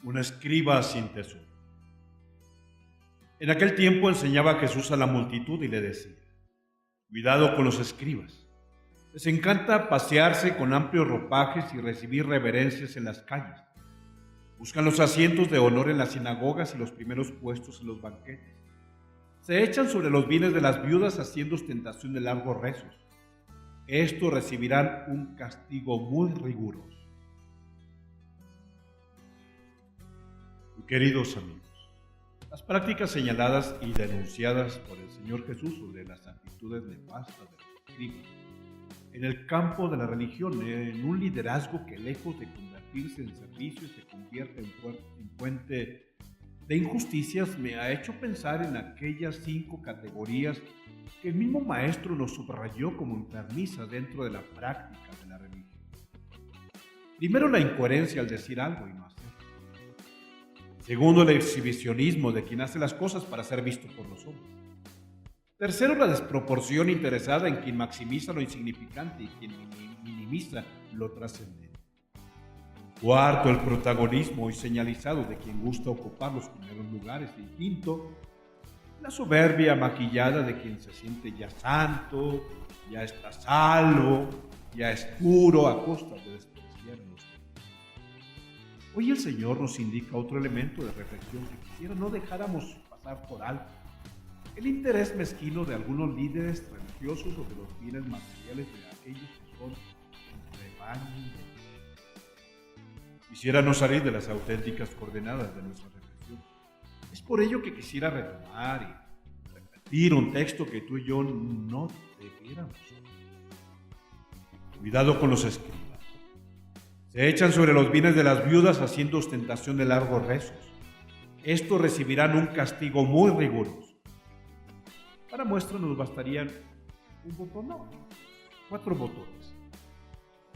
Un escriba sin tesoro. En aquel tiempo enseñaba Jesús a la multitud y le decía: cuidado con los escribas. Les encanta pasearse con amplios ropajes y recibir reverencias en las calles. Buscan los asientos de honor en las sinagogas y los primeros puestos en los banquetes. Se echan sobre los bienes de las viudas haciendo ostentación de largos rezos. Estos recibirán un castigo muy riguroso. Queridos amigos, las prácticas señaladas y denunciadas por el Señor Jesús sobre las actitudes nefastas de los escribas en el campo de la religión, en un liderazgo que lejos de convertirse en servicio se convierte en fuente de injusticias, me ha hecho pensar en aquellas 5 categorías que el mismo Maestro nos subrayó como enfermizas dentro de la práctica de la religión. Primero, la incoherencia al decir algo y no hacerlo. Segundo, el exhibicionismo de quien hace las cosas para ser visto por los hombres. Tercero, la desproporción interesada en quien maximiza lo insignificante y quien minimiza lo trascendente. Cuarto, el protagonismo hoy señalizado de quien gusta ocupar los primeros lugares. Y quinto, la soberbia maquillada de quien se siente ya santo, ya está salvo, ya es puro a costa de despreciar a los demás. Hoy el Señor nos indica otro elemento de reflexión que quisiera no dejáramos pasar por alto: el interés mezquino de algunos líderes religiosos sobre los bienes materiales de aquellos que son el rebaño de Dios. Quisiera no salir de las auténticas coordenadas de nuestra reflexión. Es por ello que quisiera retomar y repetir un texto que tú y yo no debiéramos. Cuidado con los escribas. Se echan sobre los bienes de las viudas haciendo ostentación de largos rezos. Estos recibirán un castigo muy riguroso. Para muestra nos bastarían un botón, no, 4 botones.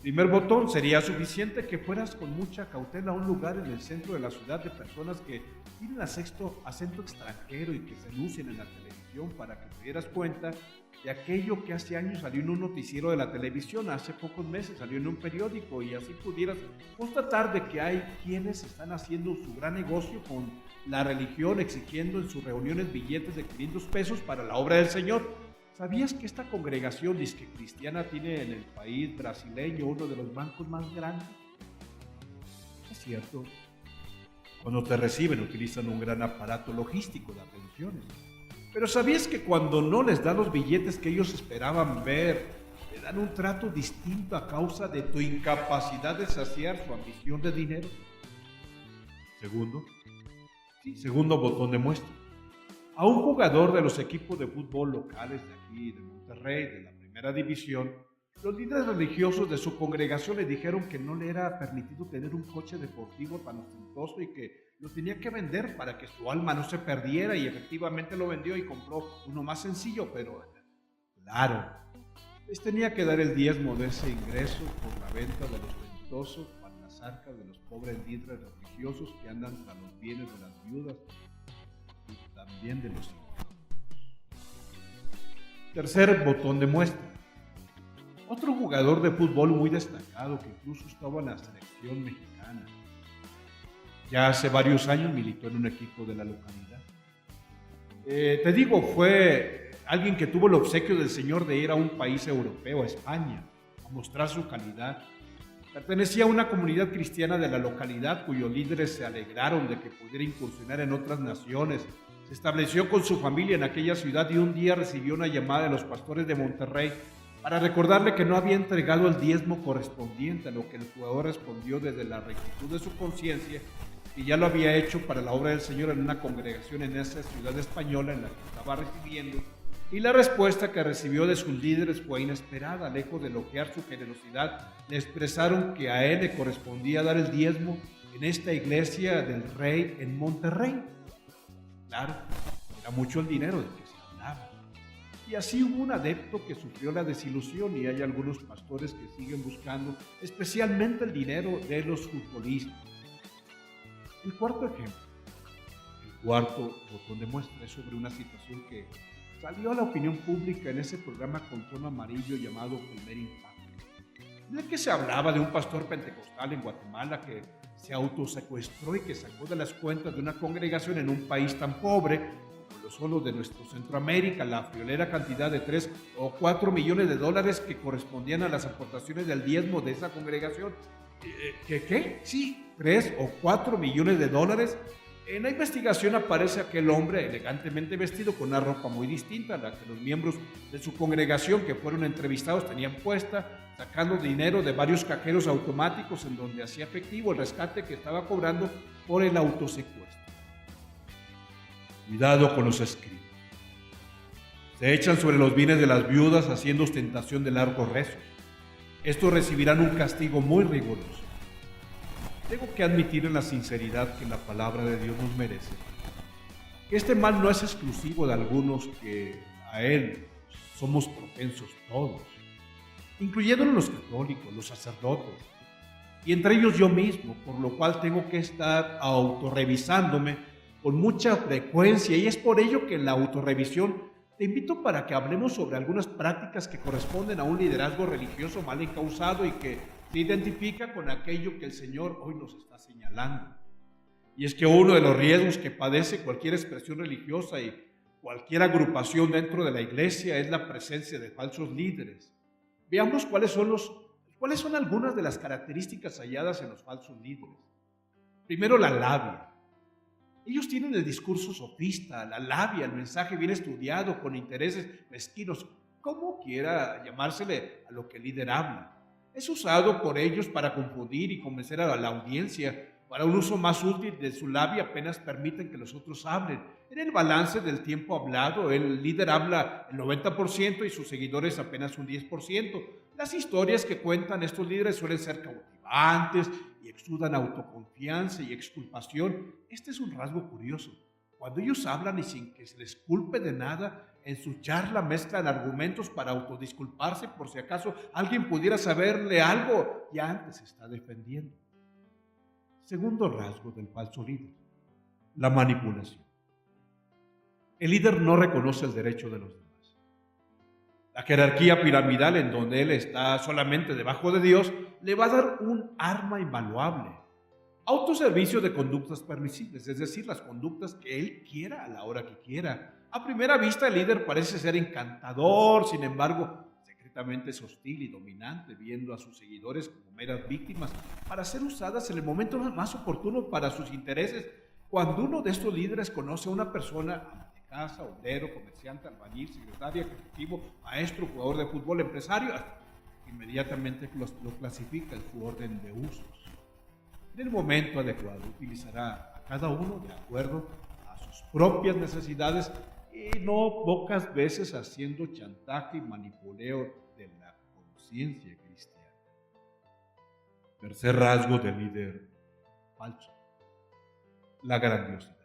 Primer botón: sería suficiente que fueras con mucha cautela a un lugar en el centro de la ciudad de personas que tienen acento extranjero y que se lucen en la televisión para que te dieras cuenta de aquello que hace años salió en un noticiero de la televisión, hace pocos meses salió en un periódico, y así pudieras constatar de que hay quienes están haciendo su gran negocio con la religión, exigiendo en sus reuniones billetes de 500 pesos para la obra del Señor. ¿Sabías que esta congregación disque cristiana tiene en el país brasileño uno de los bancos más grandes? Es cierto. Cuando te reciben utilizan un gran aparato logístico de atenciones. Pero ¿sabías que cuando no les dan los billetes que ellos esperaban ver, le dan un trato distinto a causa de tu incapacidad de saciar su ambición de dinero? Segundo botón de muestra. A un jugador de los equipos de fútbol locales de aquí, de Monterrey, de la primera división, los líderes religiosos de su congregación le dijeron que no le era permitido tener un coche deportivo tan ostentoso y que lo tenía que vender para que su alma no se perdiera, y efectivamente lo vendió y compró uno más sencillo, pero claro, les tenía que dar el diezmo de ese ingreso por la venta de los ventosos para las arcas de los pobres líderes religiosos que andan tras los bienes de las viudas y también de los hijos. Tercer botón de muestra. Otro jugador de fútbol muy destacado que incluso estaba en la selección mexicana. Ya hace varios años militó en un equipo de la localidad. Fue alguien que tuvo el obsequio del Señor de ir a un país europeo, a España, a mostrar su calidad. Pertenecía a una comunidad cristiana de la localidad cuyos líderes se alegraron de que pudiera incursionar en otras naciones. Se estableció con su familia en aquella ciudad y un día recibió una llamada de los pastores de Monterrey para recordarle que no había entregado el diezmo correspondiente, a lo que el jugador respondió desde la rectitud de su conciencia que ya lo había hecho para la obra del Señor en una congregación en esa ciudad española en la que estaba recibiendo, y la respuesta que recibió de sus líderes fue inesperada. Lejos de elogiar su generosidad, le expresaron que a él le correspondía dar el diezmo en esta iglesia del Rey en Monterrey. Claro, era mucho el dinero del que se hablaba. Y así hubo un adepto que sufrió la desilusión, y hay algunos pastores que siguen buscando especialmente el dinero de los futbolistas. El cuarto ejemplo, el cuarto botón de muestra, es sobre una situación que salió a la opinión pública en ese programa con tono amarillo llamado Primer Impacto, en el que se hablaba de un pastor pentecostal en Guatemala que se autosecuestró y que sacó de las cuentas de una congregación en un país tan pobre como lo son los de nuestro Centroamérica, la friolera cantidad de 3 o 4 millones de dólares que correspondían a las aportaciones del diezmo de esa congregación. ¿Qué? Sí, 3 o 4 millones de dólares. En la investigación aparece aquel hombre elegantemente vestido con una ropa muy distinta a la que los miembros de su congregación que fueron entrevistados tenían puesta, sacando dinero de varios cajeros automáticos en donde hacía efectivo el rescate que estaba cobrando por el autosecuestro. Cuidado con los escribas. Se echan sobre los bienes de las viudas haciendo ostentación de largos rezos. Estos recibirán un castigo muy riguroso. Tengo que admitir en la sinceridad que la palabra de Dios nos merece. Este mal no es exclusivo de algunos, que a él somos propensos todos, incluyendo los católicos, los sacerdotes, y entre ellos yo mismo, por lo cual tengo que estar autorrevisándome con mucha frecuencia, y es por ello que en la autorrevisión te invito para que hablemos sobre algunas prácticas que corresponden a un liderazgo religioso mal encausado y que se identifica con aquello que el Señor hoy nos está señalando. Y es que uno de los riesgos que padece cualquier expresión religiosa y cualquier agrupación dentro de la iglesia es la presencia de falsos líderes. Veamos cuáles son algunas de las características halladas en los falsos líderes. Primero, la labia. Ellos tienen el discurso sofista, la labia, el mensaje bien estudiado, con intereses mezquinos, como quiera llamársele a lo que el líder habla. Es usado por ellos para confundir y convencer a la audiencia. Para un uso más útil de su labia apenas permiten que los otros hablen. En el balance del tiempo hablado, el líder habla el 90% y sus seguidores apenas un 10%. Las historias que cuentan estos líderes suelen ser cautivantes y exudan autoconfianza y exculpación. Este es un rasgo curioso. Cuando ellos hablan y sin que se les culpe de nada, en su charla mezclan argumentos para autodisculparse por si acaso alguien pudiera saberle algo y antes se está defendiendo. Segundo rasgo del falso líder, la manipulación. El líder no reconoce el derecho de los demás. La jerarquía piramidal, en donde él está solamente debajo de Dios, le va a dar un arma invaluable. Autoservicio de conductas permisibles, es decir, las conductas que él quiera a la hora que quiera. A primera vista el líder parece ser encantador, sin embargo, secretamente es hostil y dominante, viendo a sus seguidores como meras víctimas para ser usadas en el momento más oportuno para sus intereses. Cuando uno de estos líderes conoce a una persona, ama de casa, obrero, comerciante, albañil, secretaria, ejecutivo, maestro, jugador de fútbol, empresario, inmediatamente lo clasifica en su orden de usos. En el momento adecuado utilizará a cada uno de acuerdo a sus propias necesidades y no pocas veces haciendo chantaje y manipuleo de la conciencia cristiana. Tercer rasgo del líder falso, la grandiosidad.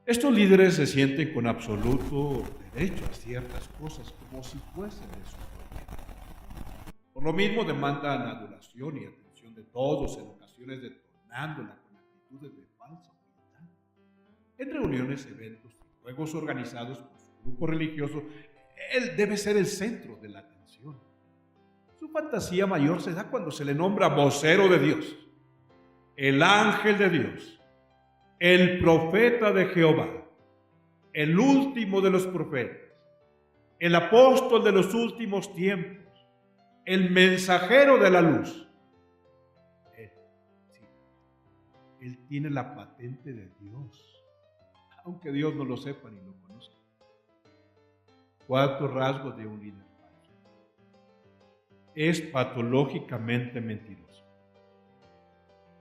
Estos líderes se sienten con absoluto derecho a ciertas cosas como si fuesen de su propiedad. Por lo mismo demandan adoración y atención de todos, en ocasiones detonándola con actitudes de falsa humildad. En reuniones, eventos y juegos organizados por su grupo religioso, él debe ser el centro de la atención. Su fantasía mayor se da cuando se le nombra vocero de Dios, el ángel de Dios, el profeta de Jehová, el último de los profetas, el apóstol de los últimos tiempos, el mensajero de la luz. Él tiene la patente de Dios, aunque Dios no lo sepa ni lo conozca. Cuarto rasgo de un líder falso: es patológicamente mentiroso.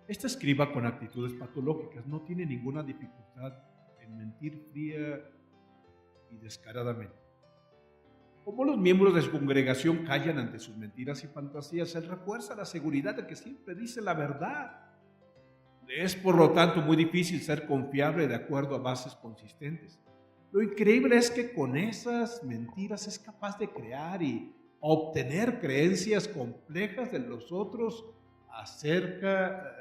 Este escriba con actitudes patológicas no tiene ninguna dificultad en mentir fría y descaradamente. Como los miembros de su congregación callan ante sus mentiras y fantasías, él refuerza la seguridad de que siempre dice la verdad. Es por lo tanto muy difícil ser confiable de acuerdo a bases consistentes. Lo increíble es que con esas mentiras es capaz de crear y obtener creencias complejas de los otros acerca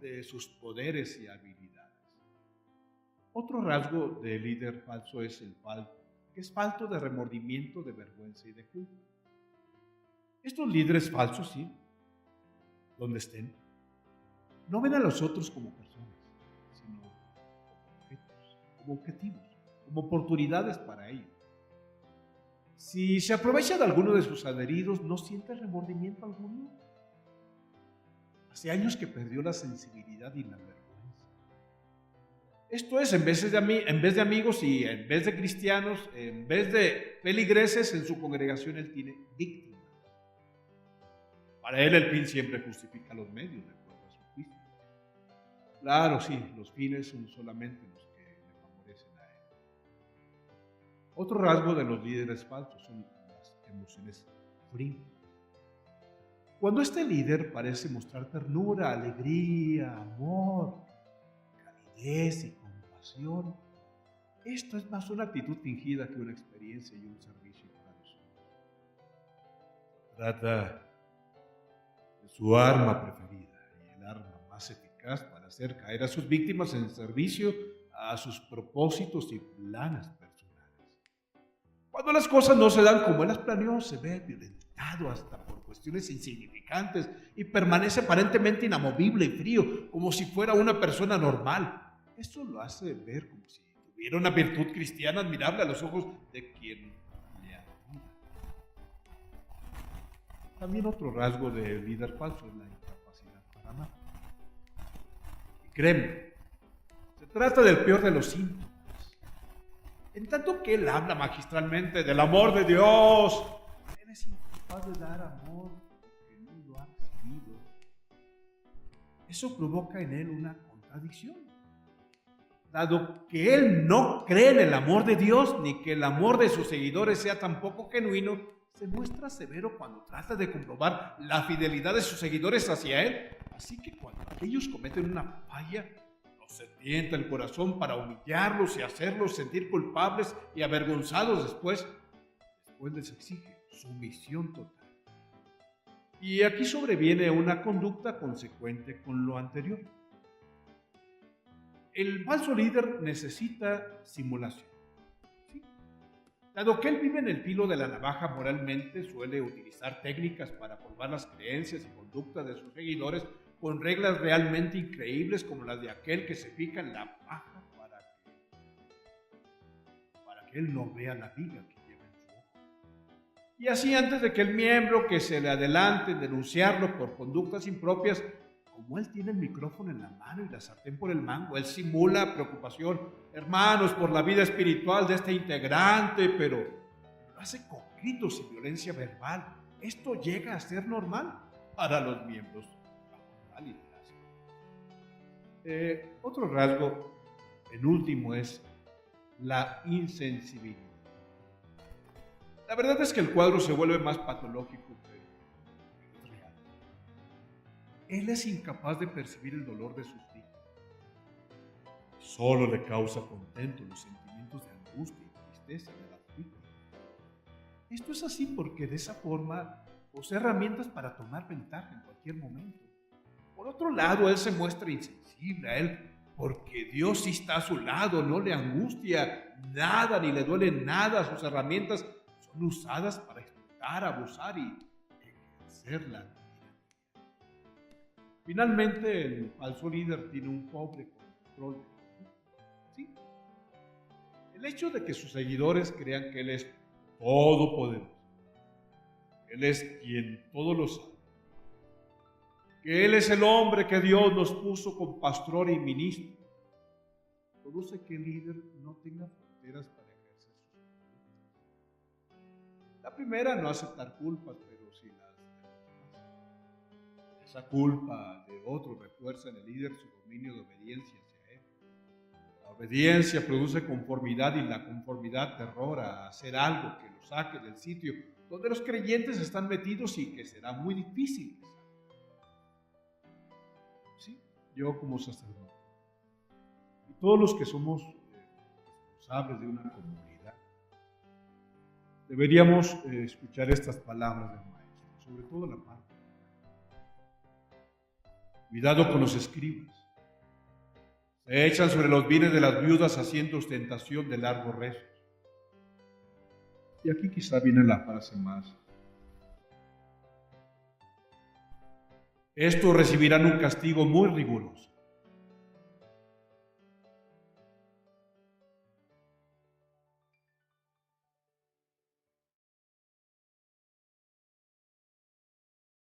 de sus poderes y habilidades. Otro rasgo del líder falso es que es falto de remordimiento, de vergüenza y de culpa. Estos líderes falsos, sí, donde estén, No ven a los otros como personas, sino como objetos, como objetivos, como oportunidades para ellos. Si se aprovecha de alguno de sus adheridos, ¿no siente remordimiento alguno? Hace años que perdió la sensibilidad y la vergüenza. Esto es, en vez de amigos y en vez de cristianos, en vez de feligreses en su congregación, él tiene víctimas. Para él el fin siempre justifica los medios, de acuerdo a su juicio. Claro, sí, los fines son solamente los que le favorecen a él. Otro rasgo de los líderes falsos son las emociones frías. Cuando este líder parece mostrar ternura, alegría, amor, calidez y compasión, esto es más una actitud fingida que una experiencia y un servicio para los otros. Trata de su arma preferida y el arma más eficaz para hacer caer a sus víctimas en servicio a sus propósitos y planes personales. Cuando las cosas no se dan como él las planeó, se ve violentado hasta por cuestiones insignificantes y permanece aparentemente inamovible y frío, como si fuera una persona normal. Esto lo hace ver como si tuviera una virtud cristiana admirable a los ojos de quien le admira. También otro rasgo del líder falso es la incapacidad para amar. Y créeme, se trata del peor de los síntomas. En tanto que él habla magistralmente del amor de Dios, él es incapaz de dar amor porque no lo ha recibido. Eso provoca en él una contradicción. Dado que él no cree en el amor de Dios, ni que el amor de sus seguidores sea tampoco genuino, se muestra severo cuando trata de comprobar la fidelidad de sus seguidores hacia él. Así que cuando ellos cometen una falla, se tienta el corazón para humillarlos y hacerlos sentir culpables y avergonzados después les exige sumisión total. Y aquí sobreviene una conducta consecuente con lo anterior. El falso líder necesita simulación. ¿Sí? Dado que él vive en el filo de la navaja moralmente, suele utilizar técnicas para probar las creencias y conductas de sus seguidores con reglas realmente increíbles como las de aquel que se fija en la paja para que él no vea la viga que lleva en su ojo. Y así antes de que el miembro que se le adelante en denunciarlo por conductas impropias, como él tiene el micrófono en la mano y la sartén por el mango, él simula preocupación, hermanos, por la vida espiritual de este integrante, pero lo hace con gritos y violencia verbal. Esto llega a ser normal para los miembros. Otro rasgo, en último, es la insensibilidad. La verdad es que el cuadro se vuelve más patológico que real. Él es incapaz de percibir el dolor de sus víctimas. Solo le causa contento los sentimientos de angustia y tristeza de las víctimas. Esto es así porque de esa forma posee herramientas para tomar ventaja en cualquier momento. Por otro lado, él se muestra insensible a él porque Dios sí está a su lado, no le angustia nada ni le duele nada. Sus herramientas son usadas para explotar, abusar y ejercerla. Finalmente, el falso líder tiene un pobre control. ¿Sí? El hecho de que sus seguidores crean que él es todopoderoso, él es quien todo lo sabe, que él es el hombre que Dios nos puso como pastor y ministro, produce que el líder no tenga fronteras para ejercer sus culpas. La primera, no aceptar culpas, pero sí las de los demás. Esa culpa de otro refuerza en el líder su dominio de obediencia hacia él. La obediencia produce conformidad y la conformidad terrora a hacer algo que lo saque del sitio donde los creyentes están metidos y que será muy difícil. ¿Sí? Yo como sacerdote y todos los que somos responsables de una comunidad deberíamos escuchar estas palabras del maestro, sobre todo la parte. Cuidado con los escribas. Se echan sobre los bienes de las viudas haciendo ostentación de largos rezos. Y aquí quizá viene la frase más Estos recibirán un castigo muy riguroso.